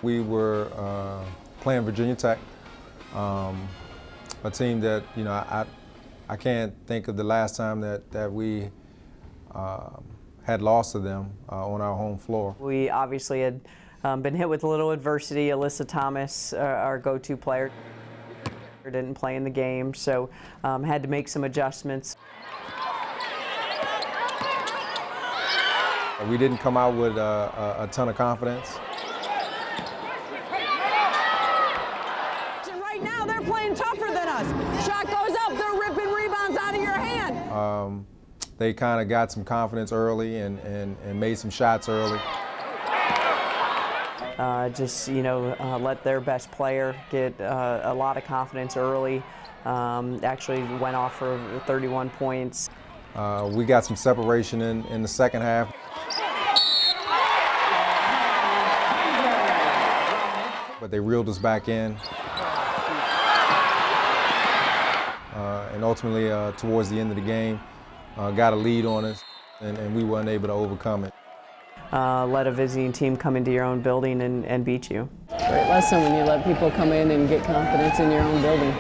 We were playing Virginia Tech, a team that, I can't think of the last time that we had lost to them on our home floor. We obviously had been hit with a little adversity. Alyssa Thomas, our go-to player, didn't play in the game, so had to make some adjustments. We didn't come out with a ton of confidence. Right now they're playing tougher than us. Shot goes up, they're ripping rebounds out of your hand. They kind of got some confidence early and made some shots early. Let their best player get a lot of confidence early. Actually went off for 31 points. We got some separation in the second half. But they reeled us back in. And ultimately, towards the end of the game, got a lead on us, and we weren't able to overcome it. Let a visiting team come into your own building and beat you. Great lesson when you let people come in and get confidence in your own building.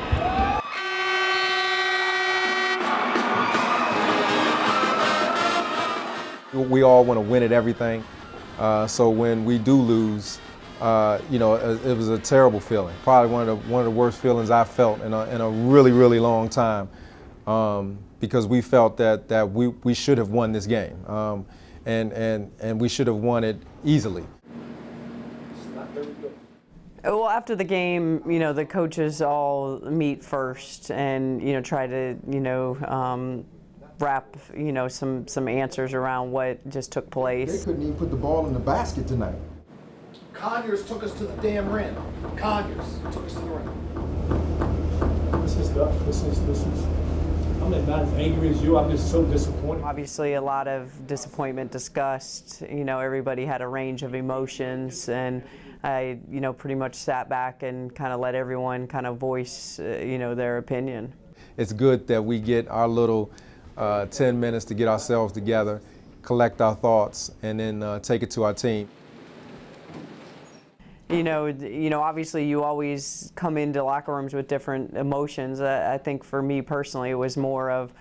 We all want to win at everything, so when we do lose, it was a terrible feeling. Probably one of the worst feelings I've felt in a really, really long time, because we felt that we should have won this game, and we should have won it easily. Well, after the game, the coaches all meet first and try to wrap some answers around what just took place. They couldn't even put the ball in the basket tonight. Conyers took us to the damn rim. Conyers took us to the rim. This is tough. This is. I'm not as angry as you. I'm just so disappointed. Obviously, a lot of disappointment, disgust. Everybody had a range of emotions, and I, pretty much sat back and kind of let everyone kind of voice, their opinion. It's good that we get our little 10 minutes to get ourselves together, collect our thoughts, and then take it to our team. Obviously you always come into locker rooms with different emotions. I think for me personally, it was more of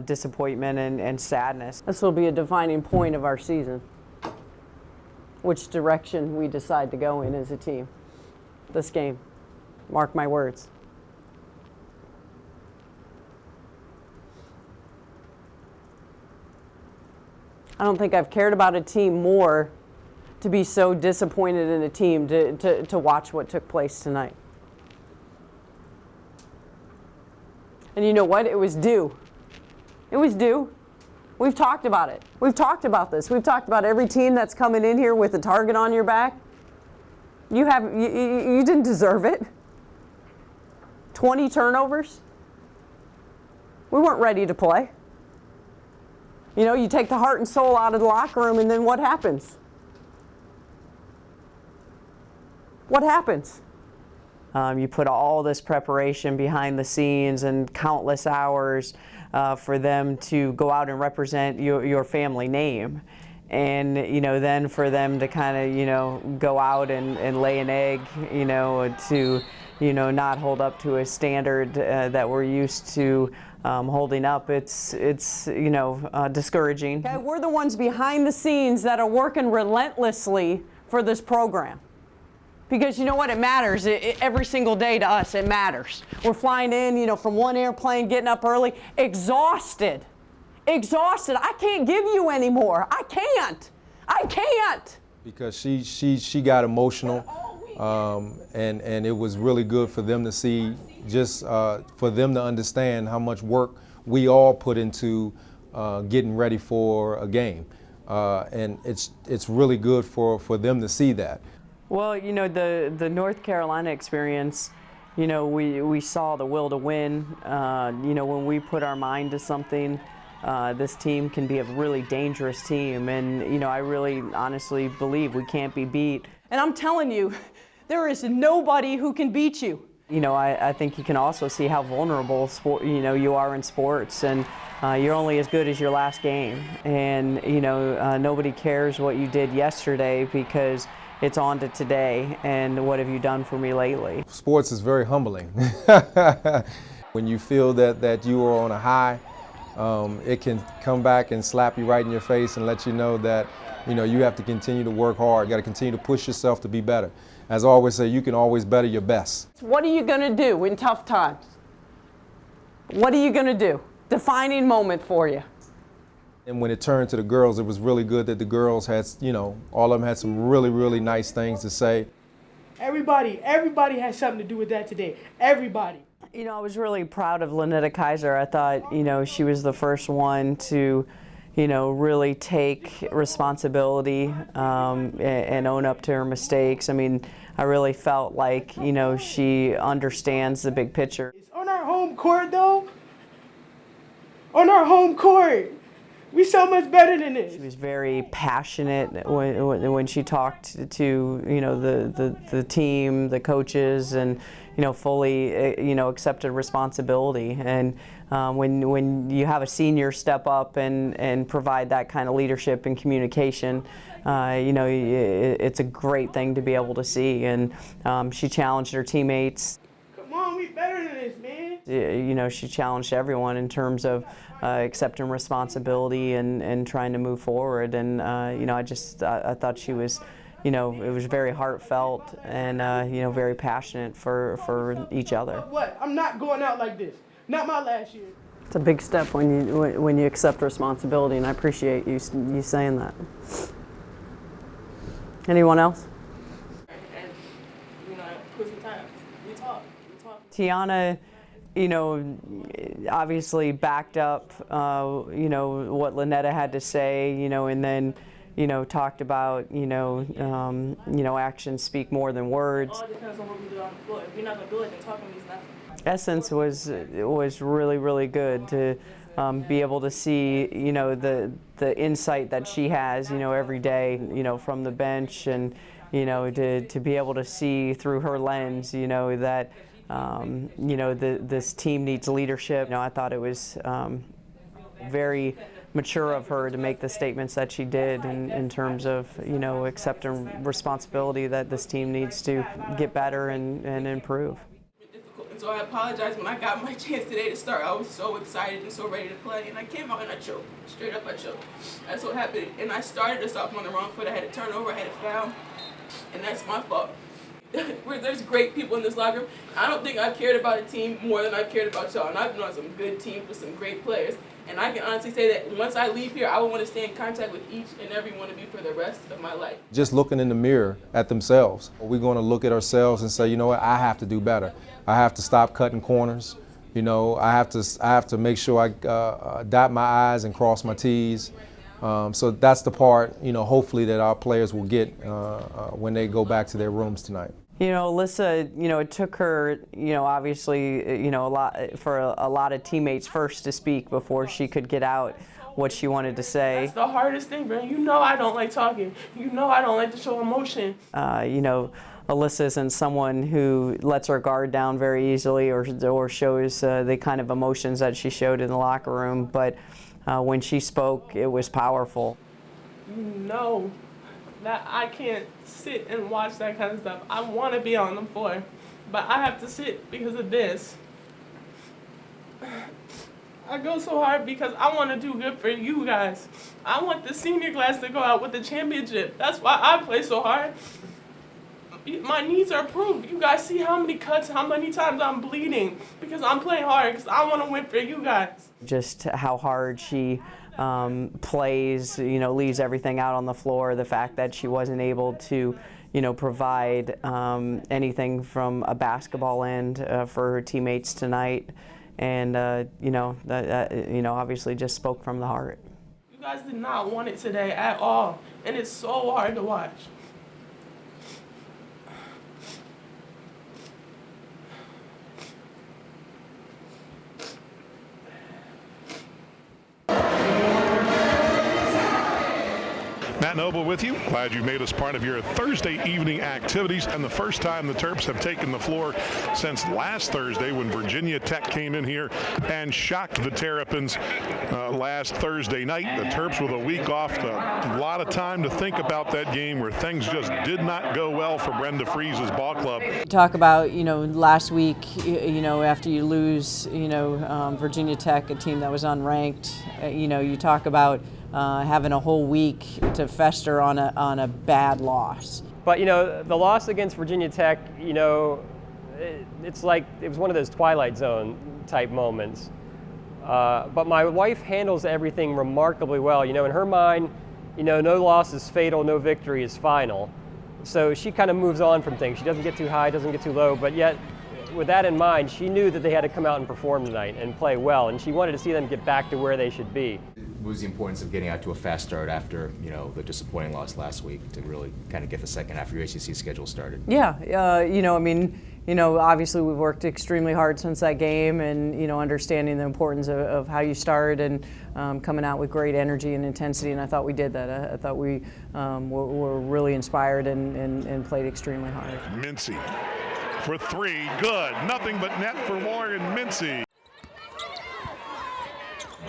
disappointment and sadness. This will be a defining point of our season, which direction we decide to go in as a team. This game, mark my words. I don't think I've cared about a team more to be so disappointed in a team to watch what took place tonight. And you know what? It was due. It was due. We've talked about it. We've talked about this. We've talked about every team that's coming in here with a target on your back. You didn't deserve it. 20 turnovers. We weren't ready to play. You take the heart and soul out of the locker room, and then what happens? What happens? You put all this preparation behind the scenes and countless hours for them to go out and represent your family name. And, then for them to kind of, go out and lay an egg, to, not hold up to a standard that we're used to holding up, it's discouraging. Okay, we're the ones behind the scenes that are working relentlessly for this program. Because you know what, it matters. Every single day to us, it matters. We're flying in, from one airplane, getting up early, exhausted. Exhausted. I can't give you any more. I can't. Because she got emotional, and it was really good for them to see, just for them to understand how much work we all put into getting ready for a game. And it's really good for them to see that. Well, the North Carolina experience, we saw the will to win. When we put our mind to something, this team can be a really dangerous team. And, I really honestly believe we can't be beat. And I'm telling you, there is nobody who can beat you. I think you can also see how vulnerable you are in sports. And you're only as good as your last game. And, nobody cares what you did yesterday because it's on to today, and what have you done for me lately? Sports is very humbling. When you feel that you are on a high, it can come back and slap you right in your face and let you know that you have to continue to work hard. You got to continue to push yourself to be better. As I always say, you can always better your best. What are you going to do in tough times? What are you going to do? Defining moment for you. And when it turned to the girls, it was really good that the girls had, all of them had some really, really nice things to say. Everybody had something to do with that today. Everybody. I was really proud of Lynetta Kaiser. I thought, she was the first one to, really take responsibility and own up to her mistakes. I mean, I really felt like, she understands the big picture. On our home court, though, on our home court, we so much better than this. She was very passionate when she talked to the team, the coaches, and fully accepted responsibility. And when you have a senior step up and provide that kind of leadership and communication, it's a great thing to be able to see. And she challenged her teammates. Come on, we better than this, man. She challenged everyone in terms of accepting responsibility and trying to move forward. And I thought she was, it was very heartfelt and very passionate for each other. What? I'm not going out like this. Not my last year. It's a big step when you accept responsibility, and I appreciate you saying that. Anyone else? Tiana, obviously backed up, what Lynetta had to say, and then, talked about, actions speak more than words. All depends on what we do on the floor. If we're not gonna do it, then talking means nothing. Essence was really, really good to be able to see, the insight that she has, every day, from the bench, and, to be able to see through her lens, that, this team needs leadership. I thought it was very mature of her to make the statements that she did in terms of, accepting responsibility that this team needs to get better and improve. And so I apologize when I got my chance today to start. I was so excited and so ready to play, and I came out and I choked. Straight up, I choked. That's what happened. And I started us off on the wrong foot. I had a turnover, I had a foul, and that's my fault. There's great people in this locker room. I don't think I've cared about a team more than I've cared about y'all. And I've been on some good teams with some great players. And I can honestly say that once I leave here, I will want to stay in contact with each and every one of you for the rest of my life. Just looking in the mirror at themselves. We're going to look at ourselves and say, you know what, I have to do better. I have to stop cutting corners. I have to make sure I dot my I's and cross my T's. So that's the part, hopefully that our players will get when they go back to their rooms tonight. Alyssa, it took her, obviously, a lot of teammates first to speak before she could get out what she wanted to say. That's the hardest thing, bro. I don't like talking. I don't like to show emotion. Alyssa isn't someone who lets her guard down very easily or shows the kind of emotions that she showed in the locker room. But when she spoke, it was powerful. That I can't sit and watch that kind of stuff. I want to be on the floor, but I have to sit because of this. I go so hard because I want to do good for you guys. I want the senior class to go out with the championship. That's why I play so hard. My knees are proved. You guys see how many cuts, how many times I'm bleeding because I'm playing hard because I want to win for you guys. Just how hard she plays, leaves everything out on the floor. The fact that she wasn't able to, provide anything from a basketball end for her teammates tonight, and obviously just spoke from the heart. You guys did not want it today at all, and it's so hard to watch. Matt Noble with you. Glad you made us part of your Thursday evening activities, and the first time the Terps have taken the floor since last Thursday when Virginia Tech came in here and shocked the Terrapins last Thursday night. The Terps with a week off, a lot of time to think about that game where things just did not go well for Brenda Freese's ball club. Talk about, last week, after you lose, Virginia Tech, a team that was unranked, you talk about having a whole week to fester on a bad loss. But the loss against Virginia Tech, it's like it was one of those Twilight Zone type moments. But my wife handles everything remarkably well. In her mind, no loss is fatal, no victory is final. So she kind of moves on from things. She doesn't get too high, doesn't get too low, but yet with that in mind, she knew that they had to come out and perform tonight and play well, and she wanted to see them get back to where they should be. What was the importance of getting out to a fast start after, the disappointing loss last week to really kind of get the second half of your ACC schedule started? Yeah, obviously we've worked extremely hard since that game, and understanding the importance of how you start and coming out with great energy and intensity, and I thought we did that. I thought we were really inspired and played extremely hard. Mincy for three, good. Nothing but net for Morgan Mincy.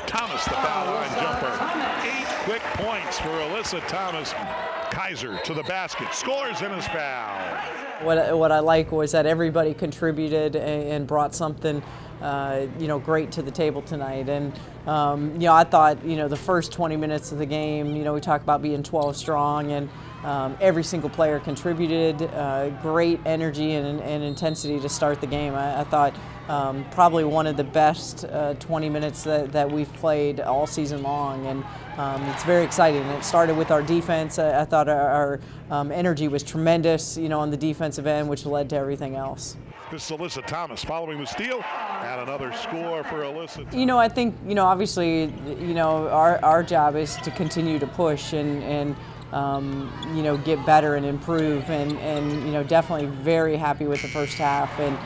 Thomas, the foul line jumper. 8 quick points for Alyssa Thomas. Kaiser to the basket, scores and is fouled. What I like was that everybody contributed and brought something, great to the table tonight. And I thought, the first 20 minutes of the game, we talk about being 12 strong, and every single player contributed, great energy and intensity to start the game. I thought probably one of the best 20 minutes that we've played all season long, and it's very exciting. It started with our defense. I thought our energy was tremendous, on the defensive end, which led to everything else. This is Alyssa Thomas following the steal, and another score for Alyssa. I think, obviously, our job is to continue to push and get better and improve, and definitely very happy with the first half, and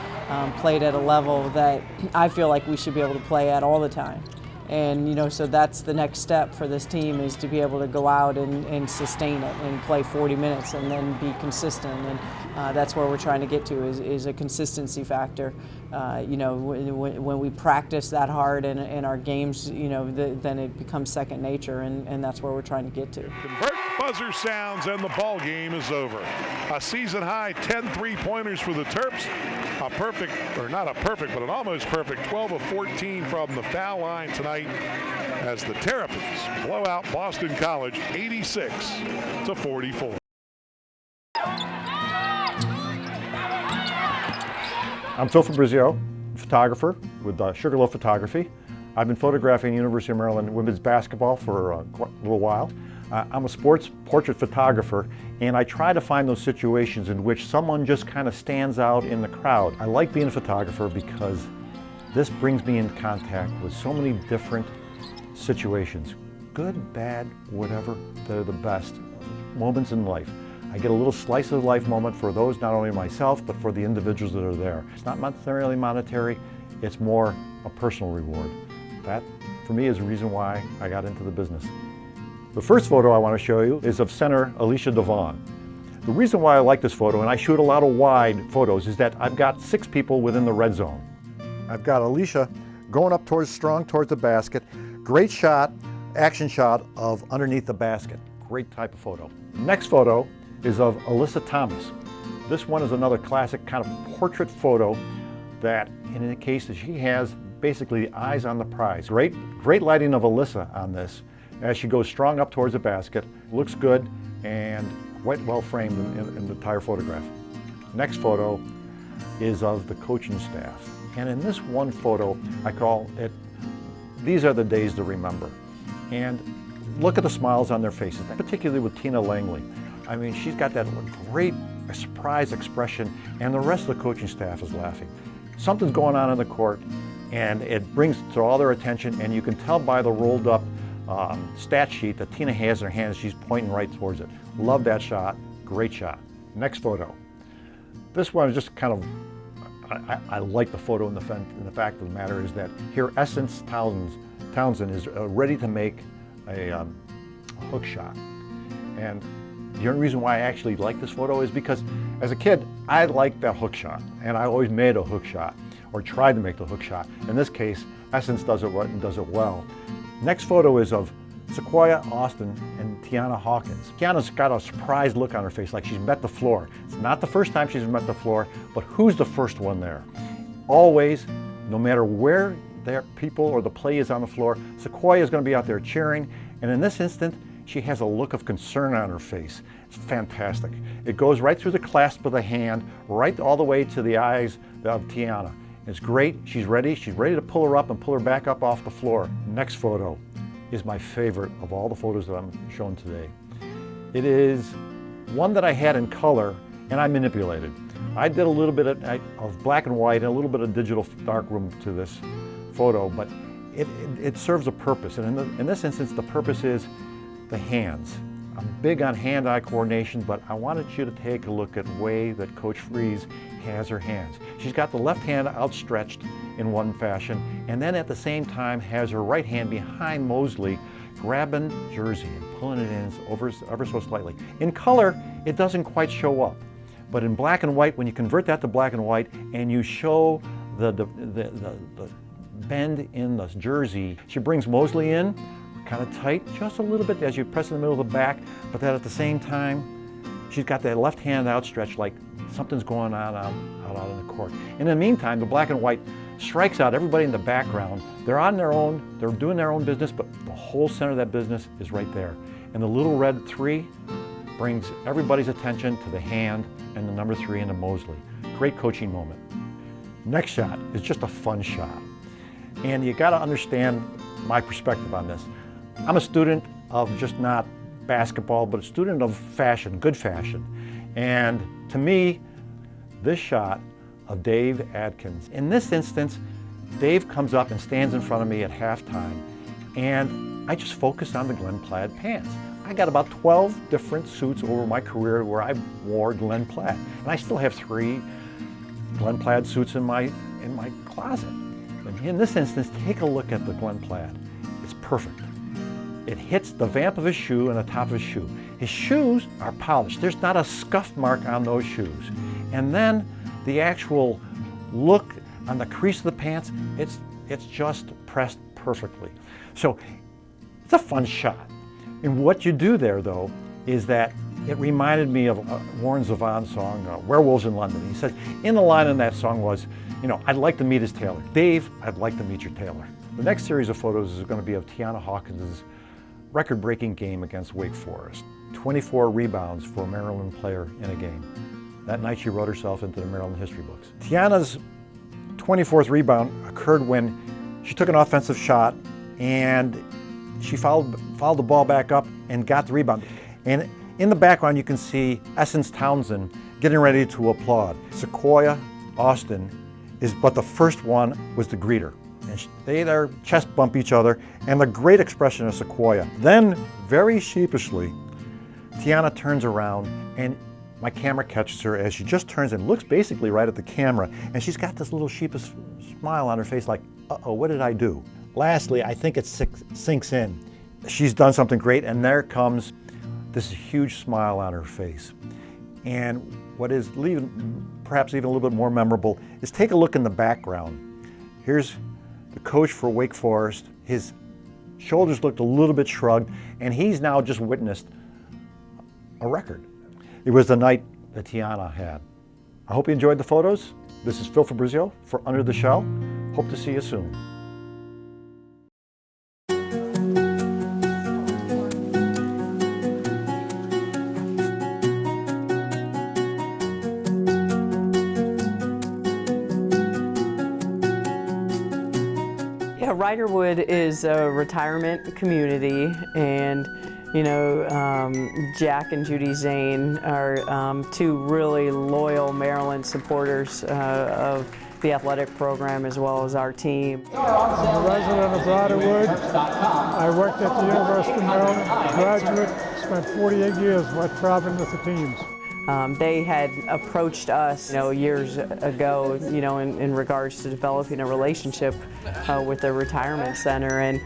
played at a level that I feel like we should be able to play at all the time. And so that's the next step for this team, is to be able to go out and sustain it and play 40 minutes and then be consistent. And that's where we're trying to get to, is a consistency factor. When we practice that hard in our games, then it becomes second nature, and that's where we're trying to get to. Convert, buzzer sounds, and the ball game is over. A season high 10 3-pointers for the Terps. A perfect, or not a perfect, but an almost perfect 12 of 14 from the foul line tonight, as the Terrapins blow out Boston College 86-44. I'm Phil Fabrizio, photographer with Sugarloaf Photography. I've been photographing University of Maryland women's basketball for a little while. I'm a sports portrait photographer, and I try to find those situations in which someone just kind of stands out in the crowd. I like being a photographer because this brings me in contact with so many different situations. Good, bad, whatever, they're the best moments in life. I get a little slice of life moment for those, not only myself, but for the individuals that are there. It's not necessarily monetary, it's more a personal reward. That, for me, is the reason why I got into the business. The first photo I want to show you is of center Alicia Devon. The reason why I like this photo, and I shoot a lot of wide photos, is that I've got 6 people within the red zone. I've got Alicia going up strong towards the basket. Great shot, action shot of underneath the basket. Great type of photo. Next photo is of Alyssa Thomas. This one is another classic kind of portrait photo that indicates that she has basically the eyes on the prize. Great lighting of Alyssa on this as she goes strong up towards the basket. Looks good and quite well framed in the entire photograph. Next photo is of the coaching staff. And in this one photo, I call it, these are the days to remember. And look at the smiles on their faces, particularly with Tina Langley. I mean, she's got that great surprise expression, and the rest of the coaching staff is laughing. Something's going on the court, and it brings to all their attention, and you can tell by the rolled up stat sheet that Tina has in her hands, she's pointing right towards it. Love that shot, great shot. Next photo. This one is just kind of, I like the photo, and the fact of the matter is that here Essence Townsend is ready to make a hook shot. And the only reason why I actually like this photo is because as a kid, I liked that hook shot, and I always made a hook shot, or tried to make the hook shot. In this case, Essence does it well. Next photo is of Sequoia Austin and Tiana Hawkins. Tiana's got a surprised look on her face, like she's met the floor. It's not the first time she's met the floor, but who's the first one there? Always, no matter where their people or the play is on the floor, Sequoia is going to be out there cheering, and in this instant, she has a look of concern on her face. It's fantastic. It goes right through the clasp of the hand, right all the way to the eyes of Tiana. It's great. She's ready to pull her up and pull her back up off the floor. Next photo is my favorite of all the photos that I'm showing today. It is one that I had in color and I manipulated. I did a little bit of black and white and a little bit of digital darkroom to this photo, but it serves a purpose. And in this instance, the purpose is the hands. I'm big on hand-eye coordination, but I wanted you to take a look at the way that Coach Freeze has her hands. She's got the left hand outstretched in one fashion, and then at the same time has her right hand behind Mosley, grabbing jersey and pulling it in ever so slightly. In color, it doesn't quite show up, but in black and white, when you convert that to black and white and you show the bend in the jersey, she brings Mosley in, kind of tight, just a little bit as you press in the middle of the back, but then at the same time, she's got that left hand outstretched like something's going on out in the court. In the meantime, the black and white strikes out everybody in the background. They're on their own, they're doing their own business, but the whole center of that business is right there. And the little red 3 brings everybody's attention to the hand and the number 3 into Mosley. Great coaching moment. Next shot is just a fun shot. And you gotta understand my perspective on this. I'm a student of just not basketball, but a student of fashion, good fashion. And to me, this shot of Dave Adkins. In this instance, Dave comes up and stands in front of me at halftime, and I just focused on the Glen Plaid pants. I got about 12 different suits over my career where I wore Glen Plaid, and I still have 3 Glen Plaid suits in my closet. And in this instance, take a look at the Glen Plaid. It's perfect. It hits the vamp of his shoe and the top of his shoe. His shoes are polished. There's not a scuff mark on those shoes. And then the actual look on the crease of the pants, it's just pressed perfectly. So it's a fun shot. And what you do there, though, is that it reminded me of Warren Zevon's song, Werewolves in London. He said, in the line in that song was, I'd like to meet his tailor. Dave, I'd like to meet your tailor. The next series of photos is going to be of Tiana Hawkins' record-breaking game against Wake Forest. 24 rebounds for a Maryland player in a game. That night she wrote herself into the Maryland history books. Tiana's 24th rebound occurred when she took an offensive shot and she fouled the ball back up and got the rebound. And in the background you can see Essence Townsend getting ready to applaud. Sequoia Austin but the first one was the greeter. And they there chest bump each other, and the great expression of Sequoia. Then, very sheepishly, Tiana turns around, and my camera catches her as she just turns and looks basically right at the camera, and she's got this little sheepish smile on her face like, uh-oh, what did I do? Lastly, I think it sinks in. She's done something great, and there comes this huge smile on her face. And what is perhaps even a little bit more memorable is take a look in the background. Here's the coach for Wake Forest. His shoulders looked a little bit shrugged, and he's now just witnessed a record. It was the night that Tiana had. I hope you enjoyed the photos. This is Phil Fabrizio for Under the Shell. Hope to see you soon. Riderwood is a retirement community, and Jack and Judy Zane are 2 really loyal Maryland supporters of the athletic program as well as our team. I'm a resident of Riderwood. I worked at the University of Maryland, graduate, spent 48 years traveling with the teams. They had approached us, years ago, in regards to developing a relationship with the retirement center, and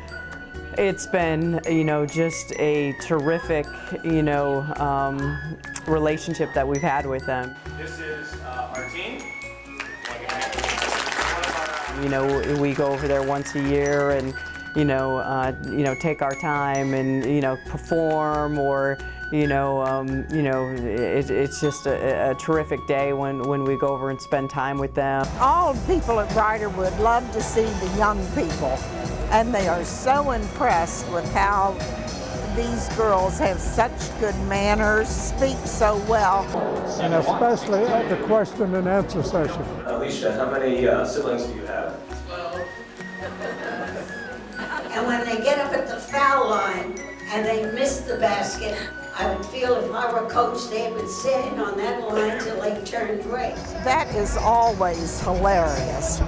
It's been, just a terrific, relationship that we've had with them. This is our team. We go over there once a year and, take our time and, perform or, it's just a terrific day when we go over and spend time with them. All people at Riderwood love to see the young people, and they are so impressed with how these girls have such good manners, speak so well. And especially at the question and answer session. Alicia, how many siblings do you have? 12. And when they get up at the foul line and they miss the basket, I would feel if I were coach, they would sit in on that line till they turned gray. That is always hilarious.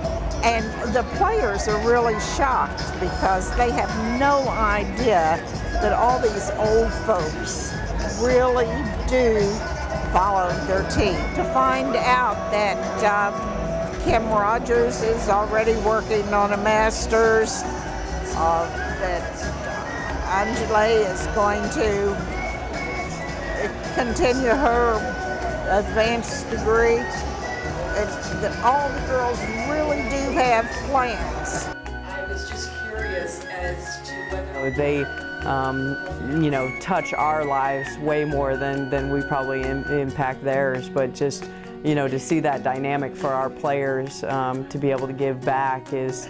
And the players are really shocked because they have no idea that all these old folks really do follow their team. To find out that Kim Rogers is already working on a master's, that Angela is going to continue her advanced degree, that all the girls really do have plans. I was just curious as to whether they touch our lives way more than we probably impact theirs, but just to see that dynamic for our players to be able to give back is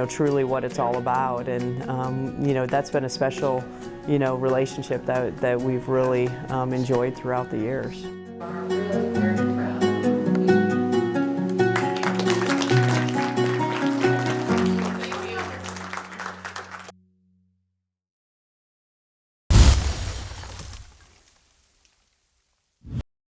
truly what it's all about. And that's been a special relationship that we've really enjoyed throughout the years.